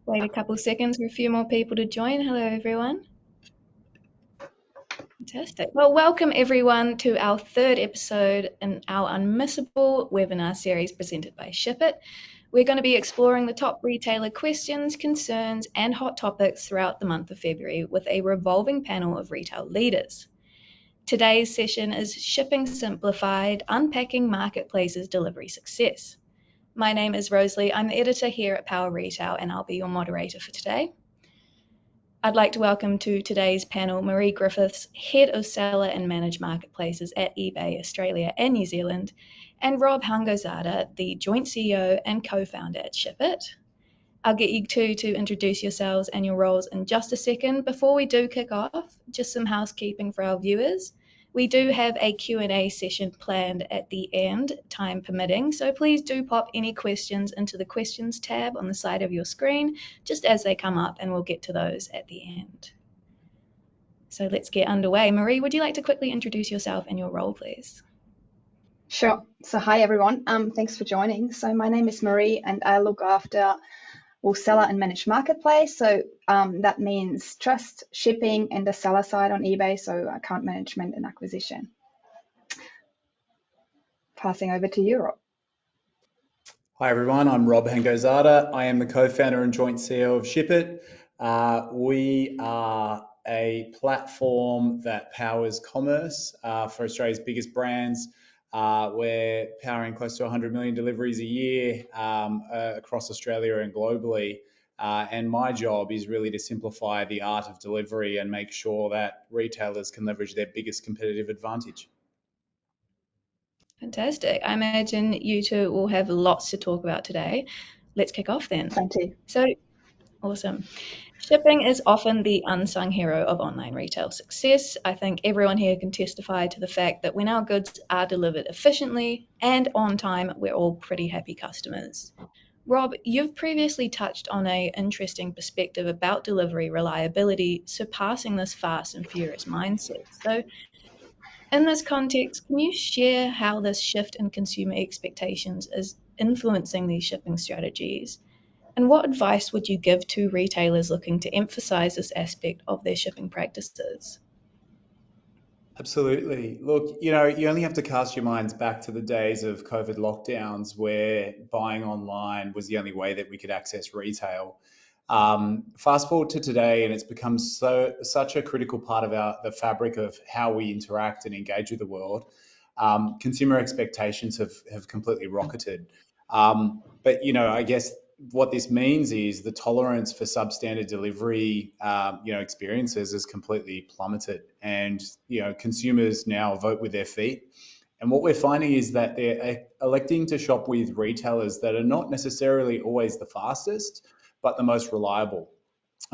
Wait a couple seconds for a few more people to join. Hello, everyone. Fantastic. Well, welcome everyone to our third episode in our Unmissable webinar series presented by Shippit. We're going to be exploring the top retailer questions, concerns, and hot topics throughout the month of February with a revolving panel of retail leaders. Today's session is Shipping Simplified, Unpacking Marketplaces Delivery Success. My name is Rosalea. I'm the editor here at Power Retail, and I'll be your moderator for today. I'd like to welcome to today's panel Marie Griffiths, Head of Seller and Managed Marketplaces at eBay Australia and New Zealand, and Rob Hango-Zada, the Joint CEO and Co-founder at Shippit. I'll get you two to introduce yourselves and your roles in just a second. Before we do kick off, just some housekeeping for our viewers. We do have a Q&A session planned at the end, time permitting, so please do pop any questions into the questions tab on the side of your screen, just as they come up, and we'll get to those at the end. So let's get underway. Marie, would you like to quickly introduce yourself and your role, please? Sure. So hi, everyone. Thanks for joining. So my name is Marie, and I look after seller and managed marketplace. So that means trust, shipping, and the seller side on eBay, so account management and acquisition. Passing over to you, Rob. Hi everyone, I'm Rob Hango-Zada. I am the co-founder and joint CEO of Shippit. We are a platform that powers commerce for Australia's biggest brands. We're powering close to 100 million deliveries a year across Australia and globally. And my job is really to simplify the art of delivery and make sure that retailers can leverage their biggest competitive advantage. Fantastic. I imagine you two will have lots to talk about today. Let's kick off then. Thank you. So, awesome. Shipping is often the unsung hero of online retail success. I think everyone here can testify to the fact that when our goods are delivered efficiently and on time, we're all pretty happy customers. Rob, you've previously touched on an interesting perspective about delivery reliability surpassing this fast and furious mindset. So, in this context, can you share how this shift in consumer expectations is influencing these shipping strategies? And what advice would you give to retailers looking to emphasize this aspect of their shipping practices? Absolutely. Look, you only have to cast your minds back to the days of COVID lockdowns where buying online was the only way that we could access retail. Fast forward to today, and it's become such a critical part of the fabric of how we interact and engage with the world. Consumer expectations have completely rocketed. But I guess what this means is the tolerance for substandard delivery, experiences has completely plummeted, and consumers now vote with their feet. And what we're finding is that they're electing to shop with retailers that are not necessarily always the fastest, but the most reliable.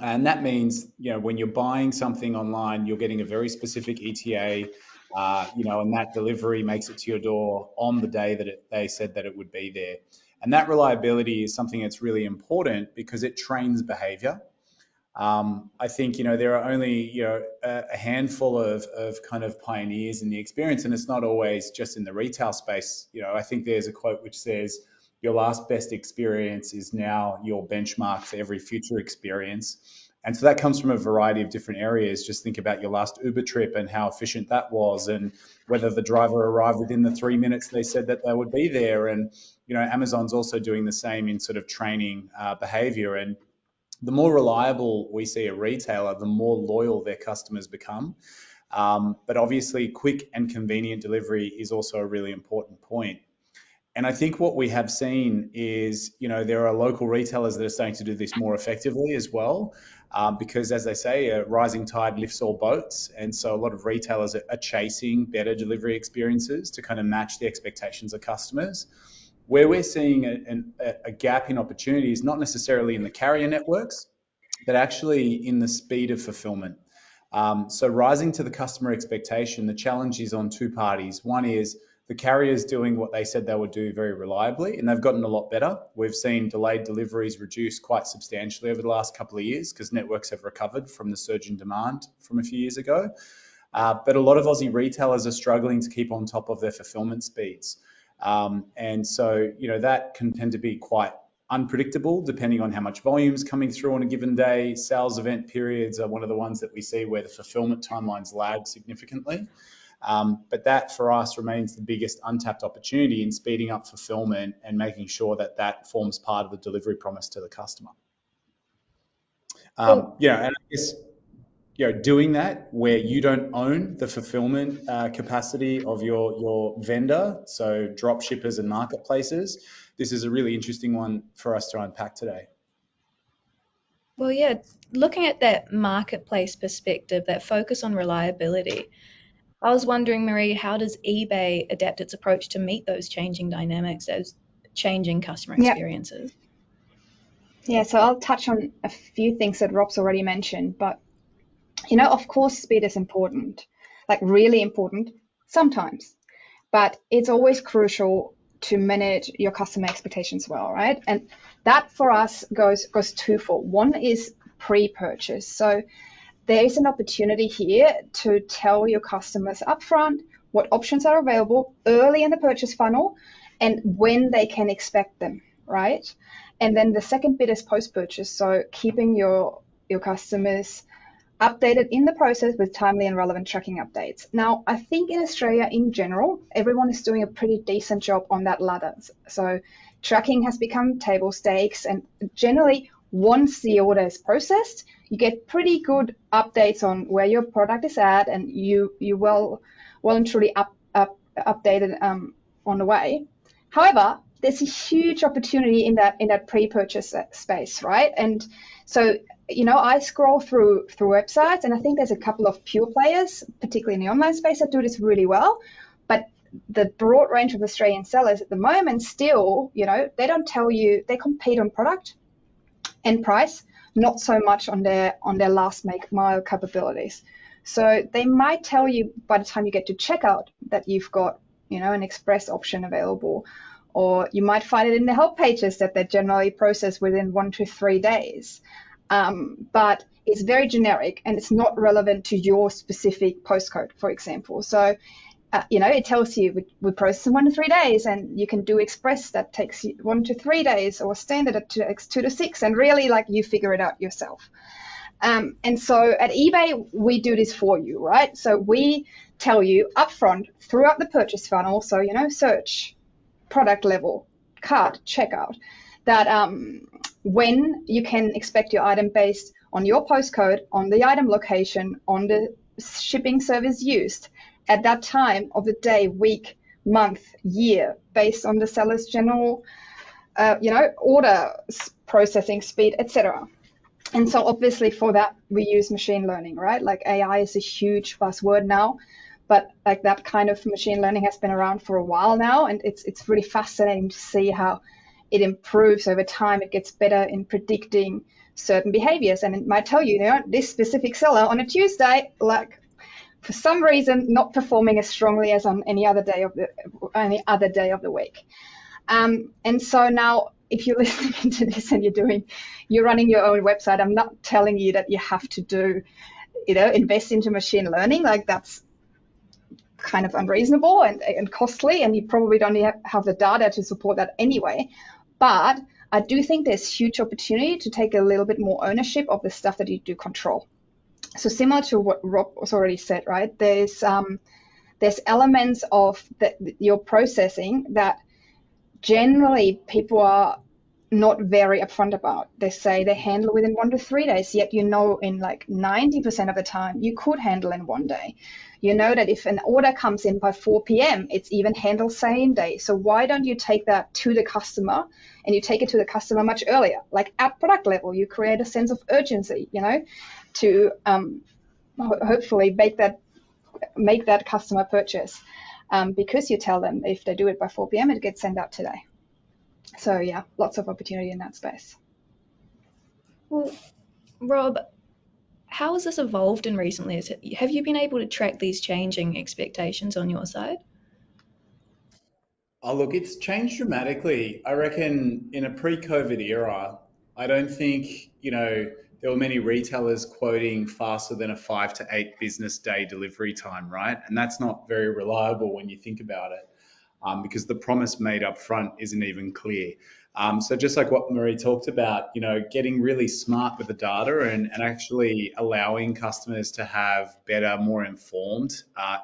And that means, when you're buying something online, you're getting a very specific ETA, and that delivery makes it to your door on the day that they said that it would be there. And that reliability is something that's really important because it trains behavior. I think, there are only, a handful of kind of pioneers in the experience, and it's not always just in the retail space. I think there's a quote which says, your last best experience is now your benchmark for every future experience. And so that comes from a variety of different areas. Just think about your last Uber trip and how efficient that was, and whether the driver arrived within the 3 minutes they said that they would be there. And, Amazon's also doing the same in sort of training behavior. And the more reliable we see a retailer, the more loyal their customers become. But obviously, quick and convenient delivery is also a really important point. And I think what we have seen is, there are local retailers that are starting to do this more effectively as well, because as they say, a rising tide lifts all boats. And so a lot of retailers are chasing better delivery experiences to kind of match the expectations of customers. Where we're seeing a gap in opportunity is not necessarily in the carrier networks, but actually in the speed of fulfillment. So rising to the customer expectation, the challenge is on two parties. One is the carriers doing what they said they would do very reliably, and they've gotten a lot better. We've seen delayed deliveries reduce quite substantially over the last couple of years because networks have recovered from the surge in demand from a few years ago. But a lot of Aussie retailers are struggling to keep on top of their fulfillment speeds. And so, that can tend to be quite unpredictable depending on how much volume is coming through on a given day. Sales event periods are one of the ones that we see where the fulfillment timelines lag significantly. But that for us remains the biggest untapped opportunity in speeding up fulfillment and making sure that that forms part of the delivery promise to the customer. Well, And I guess doing that where you don't own the fulfillment capacity of your vendor, so drop shippers and marketplaces, this is a really interesting one for us to unpack today. well, yeah, looking at that marketplace perspective, that focus on reliability, I was wondering, Marie, how does eBay adapt its approach to meet those changing dynamics, those changing customer Yeah, experiences? yeah. So I'll touch on a few things that Rob's already mentioned, but of course, speed is important, like really important sometimes, but it's always crucial to manage your customer expectations well, right? And that for us goes twofold. One is pre-purchase. So there is an opportunity here to tell your customers upfront what options are available early in the purchase funnel and when they can expect them, right? And then the second bit is post-purchase. So keeping your customers updated in the process with timely and relevant tracking updates. Now, I think in Australia in general, everyone is doing a pretty decent job on that ladder. So tracking has become table stakes, and generally, once the order is processed, you get pretty good updates on where your product is at, and you well and truly updated on the way. However, there's a huge opportunity in that pre-purchase space, right? And so I scroll through websites, and I think there's a couple of pure players, particularly in the online space, that do this really well. But the broad range of Australian sellers at the moment still, they don't tell you, they compete on product and price, not so much on their last mile capabilities. So they might tell you by the time you get to checkout that you've got, an express option available, or you might find it in the help pages that they're generally processed within 1 to 3 days. But it's very generic and it's not relevant to your specific postcode, for example. So, it tells you we process in 1 to 3 days, and you can do express that takes 1 to 3 days, or standard it takes 2 to 6, and really you figure it out yourself. And so at eBay, we do this for you, right? So we tell you upfront throughout the purchase funnel, so, search, product level, cart, checkout, that when you can expect your item based on your postcode, on the item location, on the shipping service used, at that time of the day, week, month, year, based on the seller's general, order processing speed, etc. And so obviously for that, we use machine learning, right? Like AI is a huge buzzword now, but that kind of machine learning has been around for a while now. And it's really fascinating to see how it improves over time. It gets better in predicting certain behaviors. And it might tell you, this specific seller on a Tuesday, for some reason, not performing as strongly as on any other day of the week. And so now, if you're listening to this and you're running your own website, I'm not telling you that you have to do, invest into machine learning. That's kind of unreasonable and costly, and you probably don't have the data to support that anyway. But I do think there's huge opportunity to take a little bit more ownership of the stuff that you do control. So similar to what Rob was already said, right? There's elements of your processing that generally people are not very upfront about. They say they handle within 1 to 3 days, yet in 90% of the time you could handle in 1 day. You know that if an order comes in by 4 p.m., it's even handled same day. So why don't you take that to the customer, and you take it to the customer much earlier? At product level, you create a sense of urgency, to hopefully make that customer purchase, because you tell them if they do it by 4 p.m., it gets sent out today. So yeah, lots of opportunity in that space. Well, Rob, how has this evolved in recent years? Have you been able to track these changing expectations on your side? Oh, look, it's changed dramatically. I reckon in a pre-COVID era, I don't think, there were many retailers quoting faster than a 5 to 8 business day delivery time, right? And that's not very reliable when you think about it. because the promise made up front isn't even clear. So just like what Marie talked about, getting really smart with the data and actually allowing customers to have better, more informed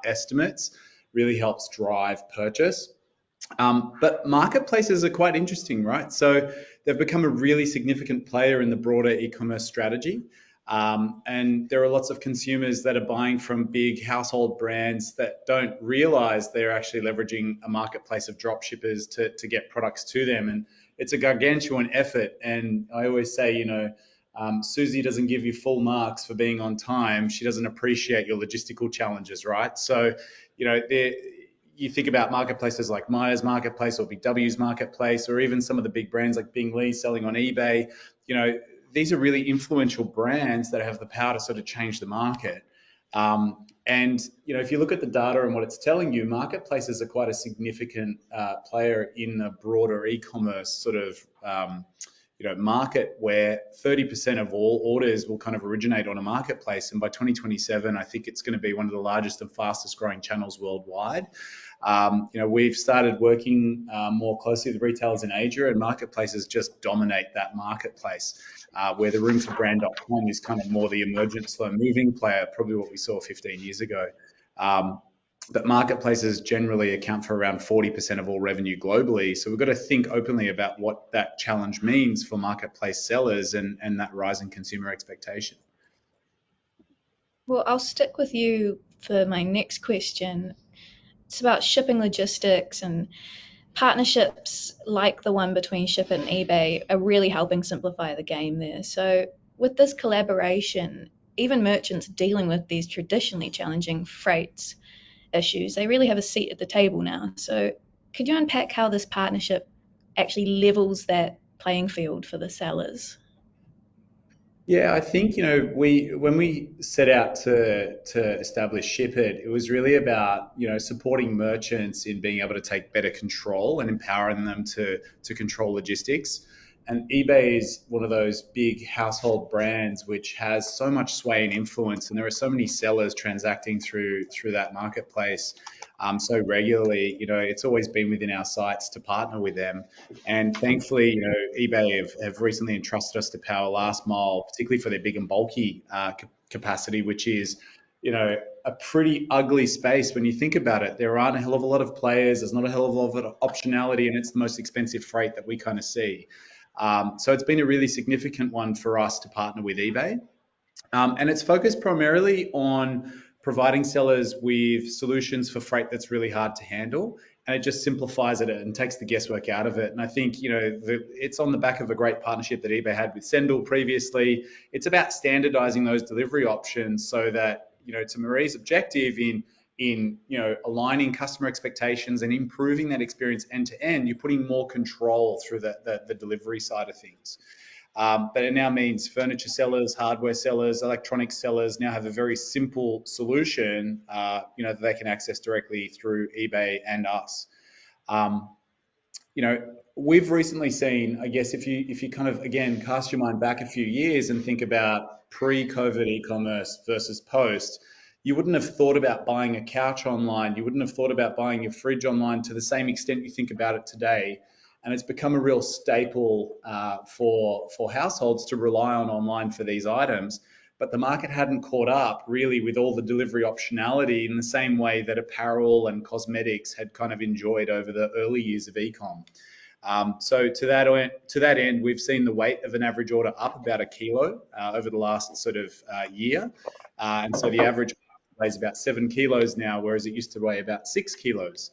estimates really helps drive purchase. But marketplaces are quite interesting, right? So they've become a really significant player in the broader e-commerce strategy. And there are lots of consumers that are buying from big household brands that don't realize they're actually leveraging a marketplace of drop shippers to get products to them. And it's a gargantuan effort. And I always say, Susie doesn't give you full marks for being on time. She doesn't appreciate your logistical challenges, right? So, you think about marketplaces like Myers Marketplace or Big W's Marketplace, or even some of the big brands like Bing Lee selling on eBay. These are really influential brands that have the power to sort of change the market. And if you look at the data and what it's telling you, marketplaces are quite a significant player in the broader e-commerce sort of market, where 30% of all orders will kind of originate on a marketplace. And by 2027, I think it's going to be one of the largest and fastest growing channels worldwide. We've started working more closely with retailers in Asia, and marketplaces just dominate that marketplace, where the room for brand.com is kind of more the emergent, slow moving player, probably what we saw 15 years ago. But marketplaces generally account for around 40% of all revenue globally. So we've got to think openly about what that challenge means for marketplace sellers and that rising consumer expectation. Well, I'll stick with you for my next question. It's about shipping logistics, and partnerships like the one between Shippit and eBay are really helping simplify the game there. So, with this collaboration, even merchants dealing with these traditionally challenging freights issues, they really have a seat at the table now. So, could you unpack how this partnership actually levels that playing field for the sellers? Yeah, I think when we set out to establish Shippit, it was really about supporting merchants in being able to take better control and empowering them to control logistics. And eBay is one of those big household brands which has so much sway and influence, and there are so many sellers transacting through that marketplace so regularly. It's always been within our sights to partner with them. And thankfully, eBay have recently entrusted us to power last mile, particularly for their big and bulky capacity, which is, a pretty ugly space when you think about it. There aren't a hell of a lot of players. There's not a hell of a lot of optionality, and it's the most expensive freight that we kind of see. So it's been a really significant one for us to partner with eBay. And it's focused primarily on providing sellers with solutions for freight that's really hard to handle. And it just simplifies it and takes the guesswork out of it. And I think, it's on the back of a great partnership that eBay had with Sendle previously. It's about standardizing those delivery options so that, to Marie's objective in aligning customer expectations and improving that experience end to end, you're putting more control through the delivery side of things. But it now means furniture sellers, hardware sellers, electronics sellers now have a very simple solution, that they can access directly through eBay and us. We've recently seen, I guess, if you kind of again cast your mind back a few years and think about pre-COVID e-commerce versus post, you wouldn't have thought about buying a couch online. You wouldn't have thought about buying your fridge online to the same extent you think about it today. And it's become a real staple for households to rely on online for these items. But the market hadn't caught up really with all the delivery optionality in the same way that apparel and cosmetics had kind of enjoyed over the early years of e-com. So to that end, we've seen the weight of an average order up about a kilo over the last sort of year. And so the average weighs about 7 kilos now, whereas it used to weigh about 6 kilos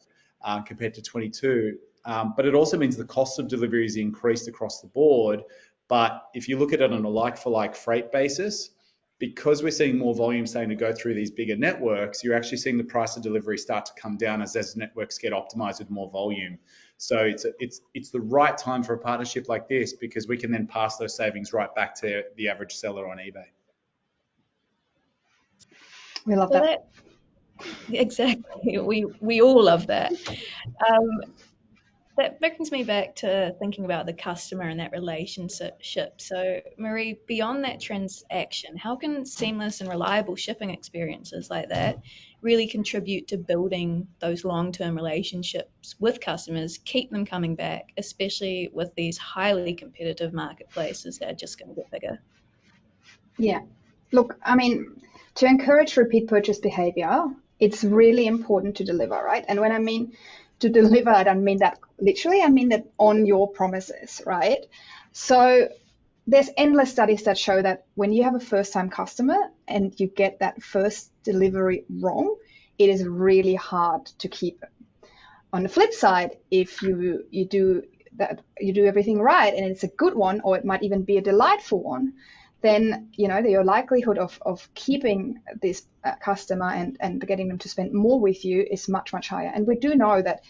compared to 22. But it also means the cost of delivery is increased across the board. But if you look at it on a like-for-like freight basis, because we're seeing more volume starting to go through these bigger networks, you're actually seeing the price of delivery start to come down as networks get optimized with more volume. So it's the right time for a partnership like this, because we can then pass those savings right back to the average seller on eBay. We love Exactly. We all love that. that brings me back to thinking about the customer and that relationship. So, Marie, beyond that transaction, how can seamless and reliable shipping experiences like that really contribute to building those long-term relationships with customers, keep them coming back, especially with these highly competitive marketplaces that are just going to get bigger? Yeah. Look, I mean, to encourage repeat purchase behavior, it's really important to deliver, right? And when I mean to deliver, I don't mean that literally, I mean that on your promises, right? So there's endless studies that show that when you have a first time customer and you get that first delivery wrong, it is really hard to keep it. On the flip side, if you do that, you do everything right and it's a good one, or it might even be a delightful one, then your likelihood of keeping this customer and getting them to spend more with you is much, much higher. And we do know that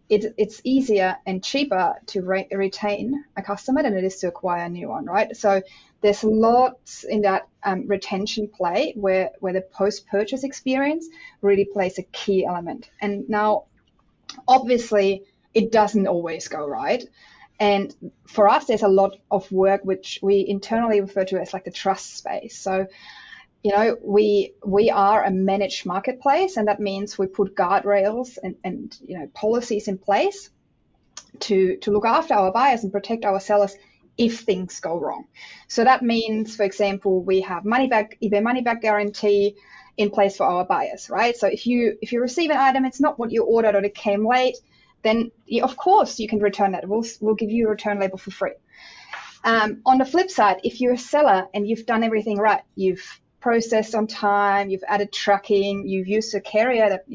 it's easier and cheaper to retain a customer than it is to acquire a new one, right? So there's lots in that retention play where the post-purchase experience really plays a key element. And now, obviously, it doesn't always go right. And for us, there's a lot of work which we internally refer to as like the trust space. So, we are a managed marketplace, and that means we put guardrails and policies in place to look after our buyers and protect our sellers if things go wrong. So that means, for example, we have eBay money back guarantee in place for our buyers, right? So if you receive an item, it's not what you ordered or it came late, then of course you can return that. We'll give you a return label for free. On the flip side, if you're a seller and you've done everything right, you've processed on time, you've added tracking, you've used a carrier that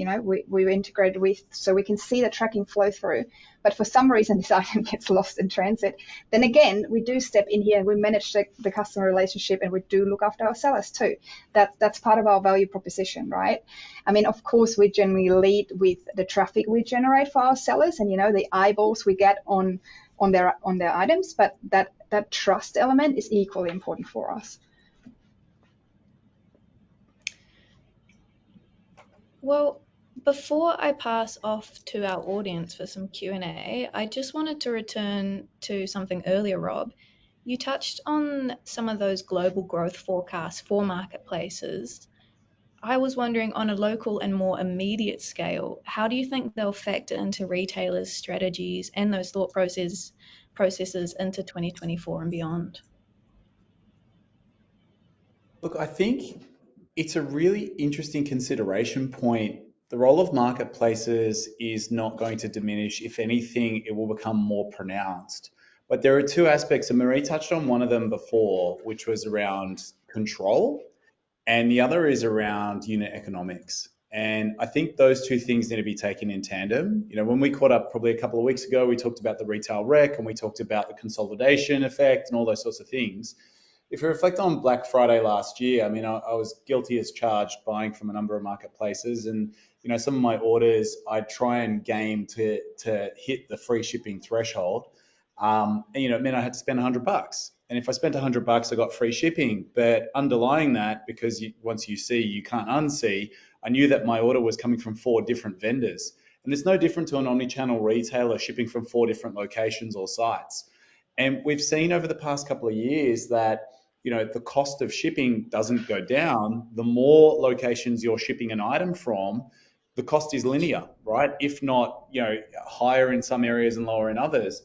we've integrated with, so we can see the tracking flow through, but for some reason this item gets lost in transit, then again we do step in here and we manage the customer relationship, and we do look after our sellers too. That's part of our value proposition, right? I mean, of course, we generally lead with the traffic we generate for our sellers and the eyeballs we get on their items, but that trust element is equally important for us. Well, before I pass off to our audience for some Q&A, I just wanted to return to something earlier, Rob. You touched on some of those global growth forecasts for marketplaces. I was wondering, on a local and more immediate scale, how do you think they'll factor into retailers' strategies and those thought processes into 2024 and beyond? Look, I think it's a really interesting consideration point. The role of marketplaces is not going to diminish. If anything, it will become more pronounced. But there are two aspects, and Marie touched on one of them before, which was around control, and the other is around unit economics. And I think those two things need to be taken in tandem. When we caught up probably a couple of weeks ago, we talked about the retail wreck and we talked about the consolidation effect and all those sorts of things. If you reflect on Black Friday last year, I mean, I was guilty as charged buying from a number of marketplaces, and some of my orders I'd try and game to hit the free shipping threshold, and it meant I had to spend $100. And if I spent $100, I got free shipping. But underlying that, because once you see, you can't unsee, I knew that my order was coming from 4 different vendors, and it's no different to an omni-channel retailer shipping from 4 different locations or sites. And we've seen over the past couple of years that the cost of shipping doesn't go down. The more locations you're shipping an item from, the cost is linear, right? If not, higher in some areas and lower in others.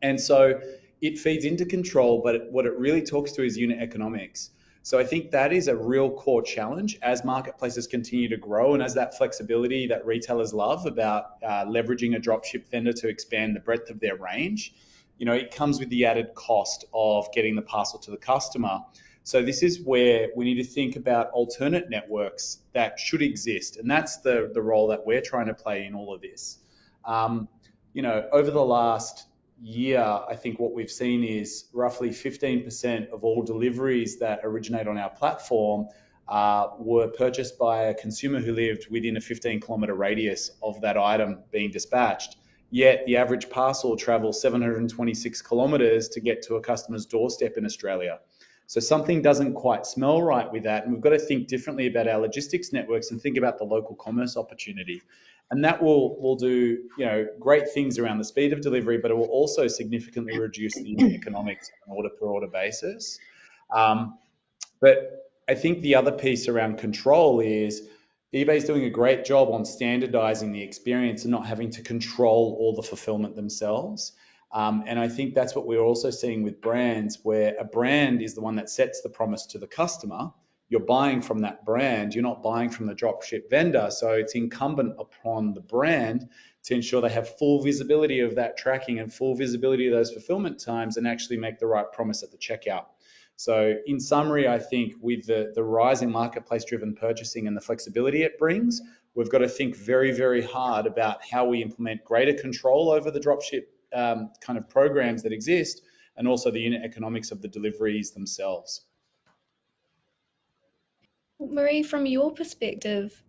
And so it feeds into control, but what it really talks to is unit economics. So I think that is a real core challenge as marketplaces continue to grow, and as that flexibility that retailers love about leveraging a dropship vendor to expand the breadth of their range. It comes with the added cost of getting the parcel to the customer. So this is where we need to think about alternate networks that should exist. And that's the role that we're trying to play in all of this. Over the last year, I think what we've seen is roughly 15% of all deliveries that originate on our platform were purchased by a consumer who lived within a 15-kilometre radius of that item being dispatched. Yet the average parcel travels 726 kilometres to get to a customer's doorstep in Australia. So something doesn't quite smell right with that. And we've got to think differently about our logistics networks and think about the local commerce opportunity. And that will do, great things around the speed of delivery, but it will also significantly reduce the unit economics on an order per order basis. But I think the other piece around control is eBay's doing a great job on standardizing the experience and not having to control all the fulfillment themselves. And I think that's what we're also seeing with brands, where a brand is the one that sets the promise to the customer. You're buying from that brand, you're not buying from the dropship vendor. So it's incumbent upon the brand to ensure they have full visibility of that tracking and full visibility of those fulfillment times and actually make the right promise at the checkout. So in summary, I think with the rise in marketplace-driven purchasing and the flexibility it brings, we've got to think very, very hard about how we implement greater control over the dropship kind of programs that exist, and also the unit economics of the deliveries themselves. Marie, from your perspective,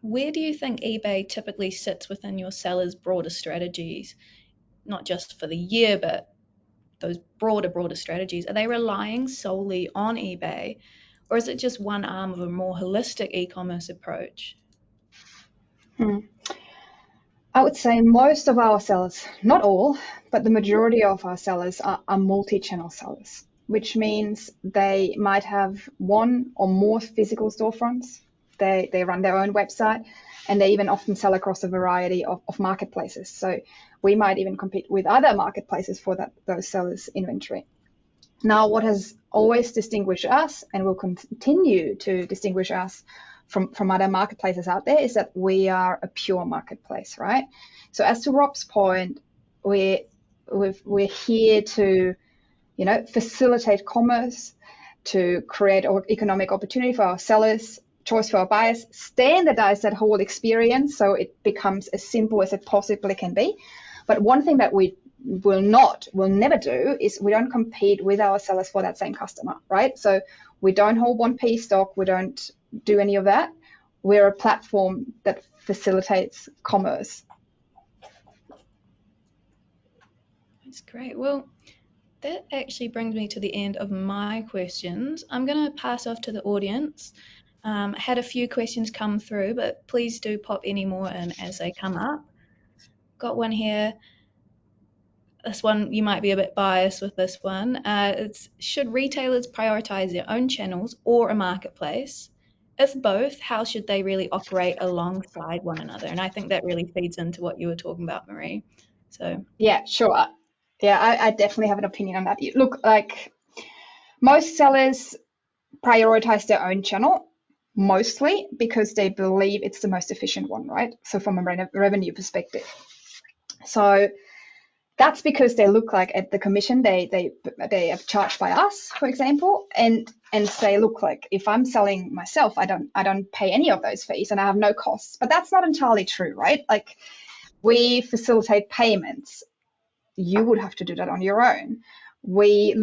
where do you think eBay typically sits within your sellers' broader strategies, not just for the year, but those broader strategies? Are they relying solely on eBay, or is it just one arm of a more holistic e-commerce approach? I would say most of our sellers, not all, but the majority of our sellers are multi-channel sellers, which means they might have one or more physical storefronts. They run their own website, and they even often sell across a variety of marketplaces. So we might even compete with other marketplaces for those sellers' inventory. Now, what has always distinguished us and will continue to distinguish us from other marketplaces out there is that we are a pure marketplace, right? So as to Rob's point, we're here to, facilitate commerce, to create economic opportunity for our sellers, choice for our buyers, standardize that whole experience so it becomes as simple as it possibly can be. But one thing that we will never do is we don't compete with our sellers for that same customer, right? So we don't hold 1P stock, we don't do any of that. We're a platform that facilitates commerce. That's great. Well, that actually brings me to the end of my questions. I'm going to pass off to the audience. Had a few questions come through, but please do pop any more in as they come up. Got one here. This one, you might be a bit biased with this one. It's, should retailers prioritize their own channels or a marketplace? If both, how should they really operate alongside one another? And I think that really feeds into what you were talking about, Marie. So Yeah, sure. Yeah, I definitely have an opinion on that. Look, like most sellers prioritize their own channel mostly because they believe it's the most efficient one, right? So from a revenue perspective. So that's because they look like at the commission they are charged by us, for example, and say, look, like if I'm selling myself, I don't pay any of those fees and I have no costs. But that's not entirely true, right? Like we facilitate payments. You would have to do that on your own. We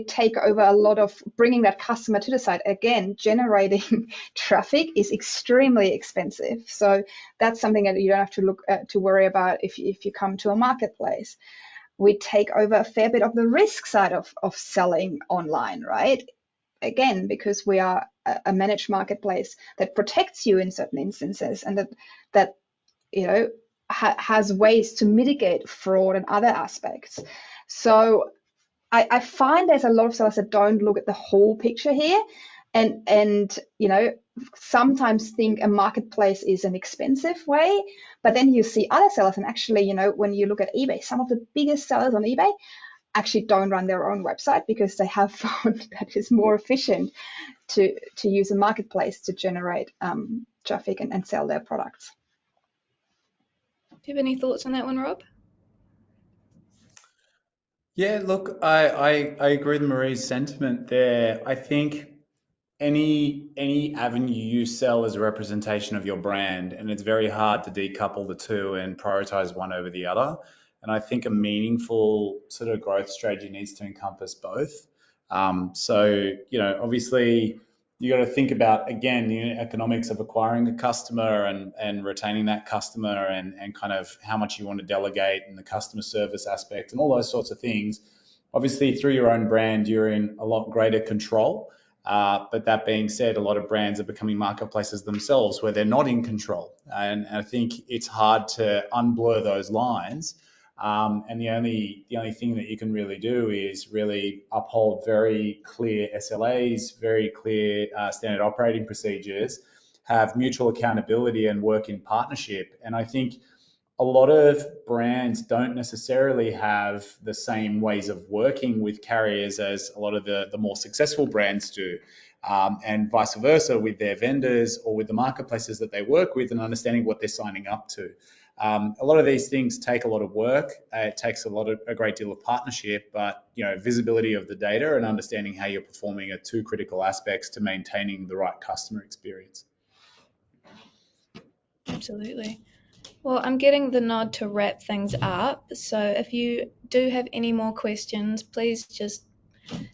take over a lot of bringing that customer to the site. Again, generating traffic is extremely expensive. So that's something that you don't have to worry about if you come to a marketplace. We take over a fair bit of the risk side of selling online, right? Again, because we are a managed marketplace that protects you in certain instances, and that has ways to mitigate fraud and other aspects. So I find there's a lot of sellers that don't look at the whole picture here, and sometimes think a marketplace is an expensive way, but then you see other sellers, and actually, when you look at eBay, some of the biggest sellers on eBay actually don't run their own website because they have found that it's more efficient to use a marketplace to generate traffic and sell their products. do you have any thoughts on that one, Rob? Yeah, look, I agree with Marie's sentiment there. I think any avenue you sell is a representation of your brand, and it's very hard to decouple the two and prioritize one over the other. And I think a meaningful sort of growth strategy needs to encompass both. Obviously you got to think about, again, the unit economics of acquiring a customer and retaining that customer, and kind of how much you want to delegate, and the customer service aspect and all those sorts of things. Obviously, through your own brand, you're in a lot greater control. But that being said, a lot of brands are becoming marketplaces themselves where they're not in control. And I think it's hard to unblur those lines. And the only thing that you can really do is really uphold very clear SLAs, very clear standard operating procedures, have mutual accountability and work in partnership. And I think a lot of brands don't necessarily have the same ways of working with carriers as a lot of the more successful brands do. And vice versa with their vendors or with the marketplaces that they work with, and understanding what they're signing up to. A lot of these things take a lot of work. It takes a great deal of partnership, but visibility of the data and understanding how you're performing are two critical aspects to maintaining the right customer experience. Absolutely. Well, I'm getting the nod to wrap things up. So if you do have any more questions, please just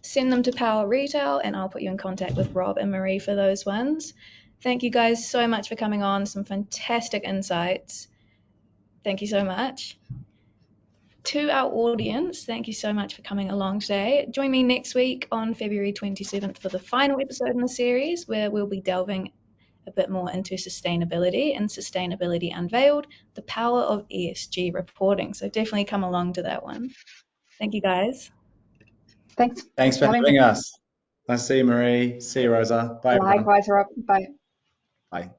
send them to Power Retail and I'll put you in contact with Rob and Marie for those ones. Thank you guys so much for coming on. Some fantastic insights. Thank you so much. To our audience, thank you so much for coming along today. Join me next week on February 27th for the final episode in the series, where we'll be delving a bit more into sustainability and Sustainability Unveiled, the power of ESG reporting. So definitely come along to that one. Thank you, guys. Thanks Thanks for having us. Nice to see you, Marie. See you, Rosa. Bye, everyone. Likewise, Rob. Bye. Bye.